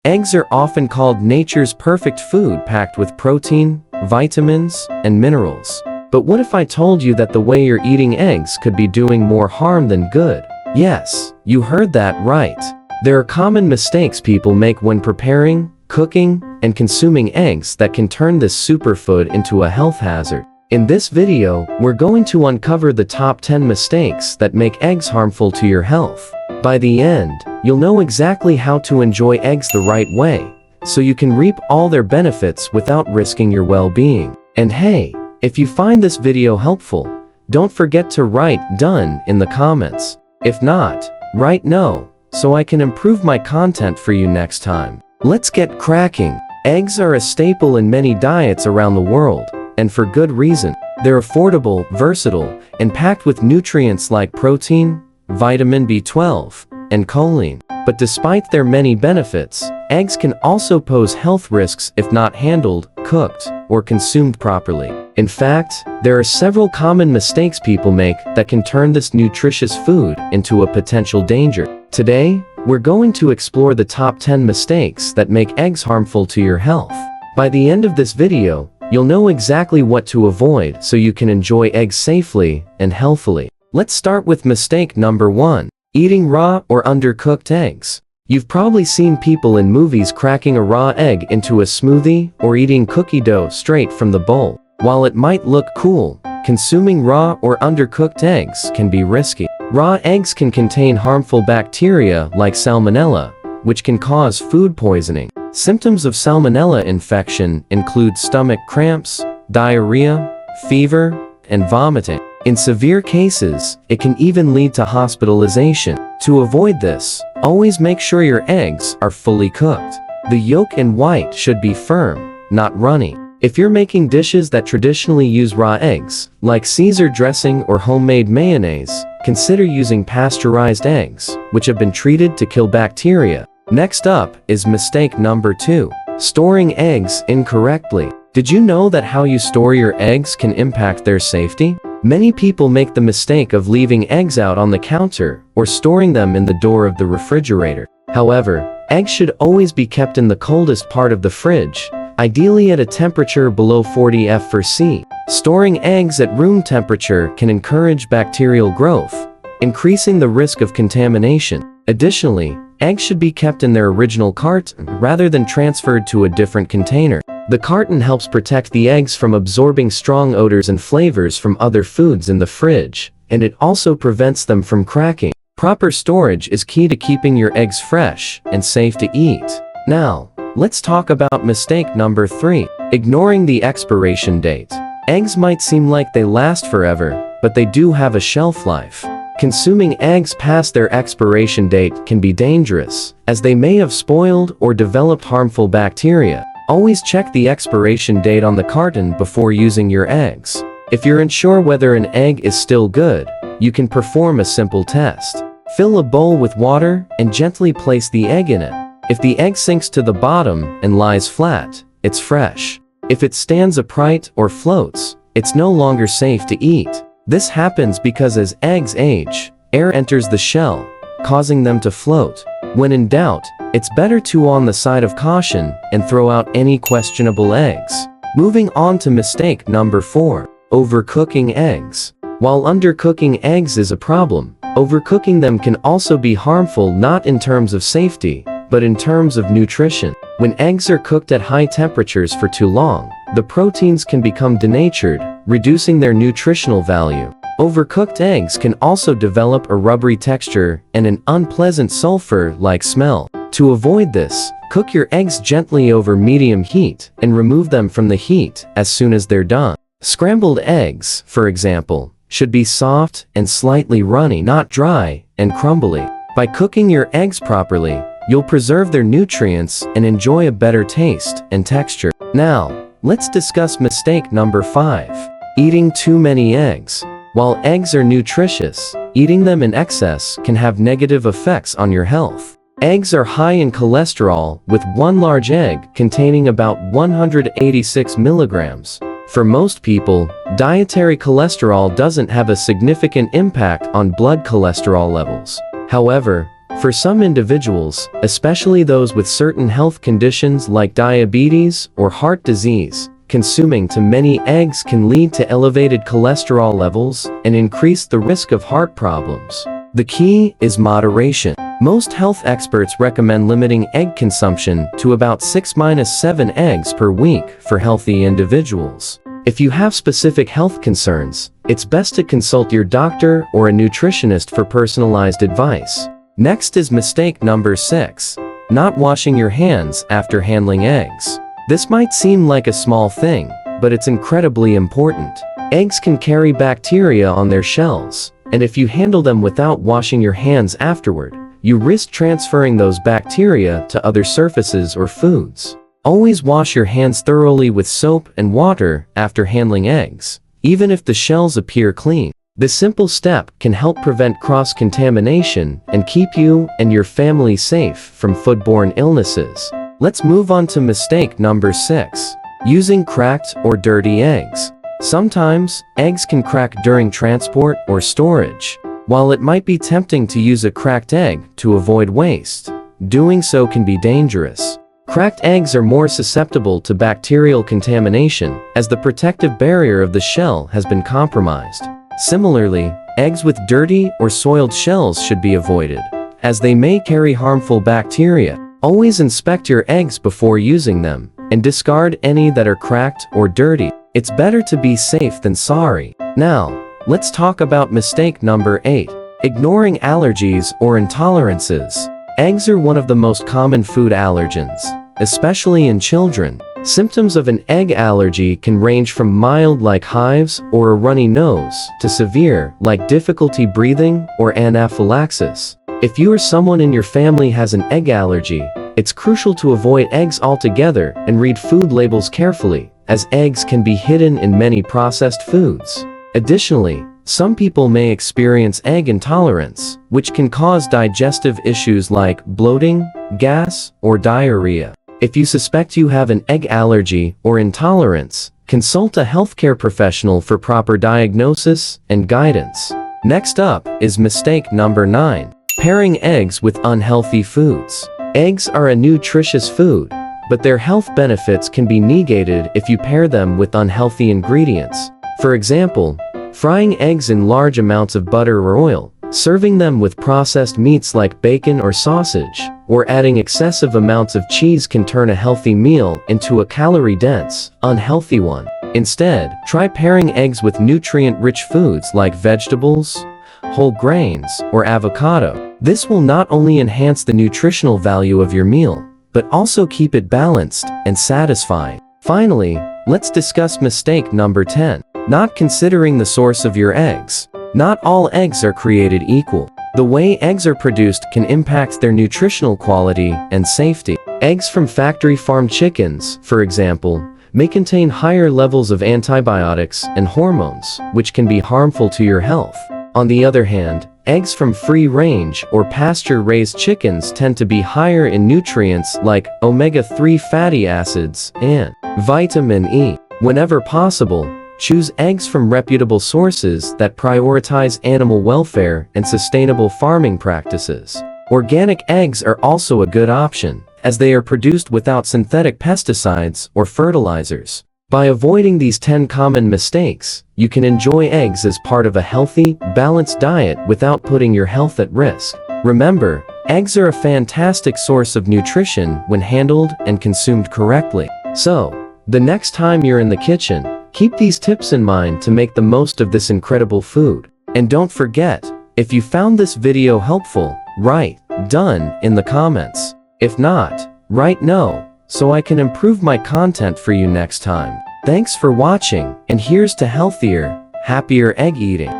Eggs are often called nature's perfect food, packed with protein, vitamins, and minerals. But what if I told you that the way you're eating eggs could be doing more harm than good? Yes, you heard that right. There are common mistakes people make when preparing, cooking, and consuming eggs that can turn this superfood into a health hazard. In this video, we're going to uncover the top 10 mistakes that make eggs harmful to your health. By the end, you'll know exactly how to enjoy eggs the right way, so you can reap all their benefits without risking your well-being. And hey, if you find this video helpful, don't forget to write "done" in the comments. If not, write "no," so I can improve my content for you next time. Let's get cracking. Eggs are a staple in many diets around the world, and for good reason. They're affordable, versatile, and packed with nutrients like protein, vitamin B12, and choline. But despite their many benefits, eggs can also pose health risks if not handled, cooked, or consumed properly. In fact, there are several common mistakes people make that can turn this nutritious food into a potential danger. Today, we're going to explore the top 10 mistakes that make eggs harmful to your health. By the end of this video, you'll know exactly what to avoid so you can enjoy eggs safely and healthily. Let's start with mistake number 1. Eating raw or undercooked eggs. You've probably seen people in movies cracking a raw egg into a smoothie or eating cookie dough straight from the bowl. While it might look cool, consuming raw or undercooked eggs can be risky. Raw eggs can contain harmful bacteria like salmonella, which can cause food poisoning. Symptoms of salmonella infection include stomach cramps, diarrhea, fever, and vomiting. In severe cases, it can even lead to hospitalization. To avoid this, always make sure your eggs are fully cooked. The yolk and white should be firm, not runny. If you're making dishes that traditionally use raw eggs, like Caesar dressing or homemade mayonnaise, consider using pasteurized eggs, which have been treated to kill bacteria. Next up is mistake number 2. Storing eggs incorrectly. Did you know that how you store your eggs can impact their safety? Many people make the mistake of leaving eggs out on the counter or storing them in the door of the refrigerator. However, eggs should always be kept in the coldest part of the fridge, ideally at a temperature below 40 degrees Celsius. Storing eggs at room temperature can encourage bacterial growth, increasing the risk of contamination. Additionally, eggs should be kept in their original carton rather than transferred to a different container. The carton helps protect the eggs from absorbing strong odors and flavors from other foods in the fridge, and it also prevents them from cracking. Proper storage is key to keeping your eggs fresh and safe to eat. Now, let's talk about mistake number 3. Ignoring the expiration date. Eggs might seem like they last forever, but they do have a shelf life. Consuming eggs past their expiration date can be dangerous, as they may have spoiled or developed harmful bacteria. Always check the expiration date on the carton before using your eggs. If you're unsure whether an egg is still good, you can perform a simple test. Fill a bowl with water and gently place the egg in it. If the egg sinks to the bottom and lies flat, it's fresh. If it stands upright or floats, it's no longer safe to eat. This happens because as eggs age, air enters the shell, causing them to float. When in doubt, it's better to err on the side of caution and throw out any questionable eggs. Moving on to mistake number 4. Overcooking eggs. While undercooking eggs is a problem, overcooking them can also be harmful, not in terms of safety, but in terms of nutrition. When eggs are cooked at high temperatures for too long, the proteins can become denatured, reducing their nutritional value. Overcooked eggs can also develop a rubbery texture and an unpleasant sulfur-like smell. To avoid this, cook your eggs gently over medium heat and remove them from the heat as soon as they're done. Scrambled eggs, for example, should be soft and slightly runny, not dry and crumbly. By cooking your eggs properly, you'll preserve their nutrients and enjoy a better taste and texture. Now, let's discuss mistake number 5. Eating too many eggs. While eggs are nutritious, eating them in excess can have negative effects on your health. Eggs are high in cholesterol, with one large egg containing about 186 milligrams. For most people, dietary cholesterol doesn't have a significant impact on blood cholesterol levels. However, For some individuals, especially those with certain health conditions like diabetes or heart disease, consuming too many eggs can lead to elevated cholesterol levels and increase the risk of heart problems. The key is moderation. Most health experts recommend limiting egg consumption to about 6-7 eggs per week for healthy individuals. If you have specific health concerns, it's best to consult your doctor or a nutritionist for personalized advice. Next is mistake number 6. Not washing your hands after handling eggs. This might seem like a small thing, but it's incredibly important. Eggs can carry bacteria on their shells, and if you handle them without washing your hands afterward, you risk transferring those bacteria to other surfaces or foods. Always wash your hands thoroughly with soap and water after handling eggs, even if the shells appear clean. This simple step can help prevent cross-contamination and keep you and your family safe from foodborne illnesses. Let's move on to mistake number 6. Using cracked or dirty eggs. Sometimes, eggs can crack during transport or storage. While it might be tempting to use a cracked egg to avoid waste, doing so can be dangerous. Cracked eggs are more susceptible to bacterial contamination, as the protective barrier of the shell has been compromised. Similarly, eggs with dirty or soiled shells should be avoided, as they may carry harmful bacteria. Always inspect your eggs before using them, and discard any that are cracked or dirty. It's better to be safe than sorry. Now, let's talk about mistake number 8. Ignoring allergies or intolerances. Eggs are one of the most common food allergens, especially in children. Symptoms of an egg allergy can range from mild like hives or a runny nose to severe like difficulty breathing or anaphylaxis. If you or someone in your family has an egg allergy, it's crucial to avoid eggs altogether and read food labels carefully, as eggs can be hidden in many processed foods. Additionally, some people may experience egg intolerance, which can cause digestive issues like bloating, gas, or diarrhea. If you suspect you have an egg allergy or intolerance, consult a healthcare professional for proper diagnosis and guidance. Next up is mistake number 9. Pairing eggs with unhealthy foods. Eggs are a nutritious food, but their health benefits can be negated if you pair them with unhealthy ingredients. For example, frying eggs in large amounts of butter or oil, serving them with processed meats like bacon or sausage, or adding excessive amounts of cheese can turn a healthy meal into a calorie-dense, unhealthy one. Instead, try pairing eggs with nutrient-rich foods like vegetables, whole grains, or avocado. This will not only enhance the nutritional value of your meal, but also keep it balanced and satisfying. Finally, let's discuss mistake number 10. Not considering the source of your eggs. Not all eggs are created equal. The way eggs are produced can impact their nutritional quality and safety. Eggs from factory-farmed chickens, for example, may contain higher levels of antibiotics and hormones, which can be harmful to your health. On the other hand, eggs from free-range or pasture-raised chickens tend to be higher in nutrients like omega-3 fatty acids and vitamin E. Whenever possible, choose eggs from reputable sources that prioritize animal welfare and sustainable farming practices. Organic eggs are also a good option, as they are produced without synthetic pesticides or fertilizers. By avoiding these 10 common mistakes, you can enjoy eggs as part of a healthy, balanced diet without putting your health at risk. Remember, eggs are a fantastic source of nutrition when handled and consumed correctly. So, the next time you're in the kitchen, keep these tips in mind to make the most of this incredible food. And don't forget, if you found this video helpful, write "done" in the comments. If not, write "no," so I can improve my content for you next time. Thanks for watching, and here's to healthier, happier egg eating.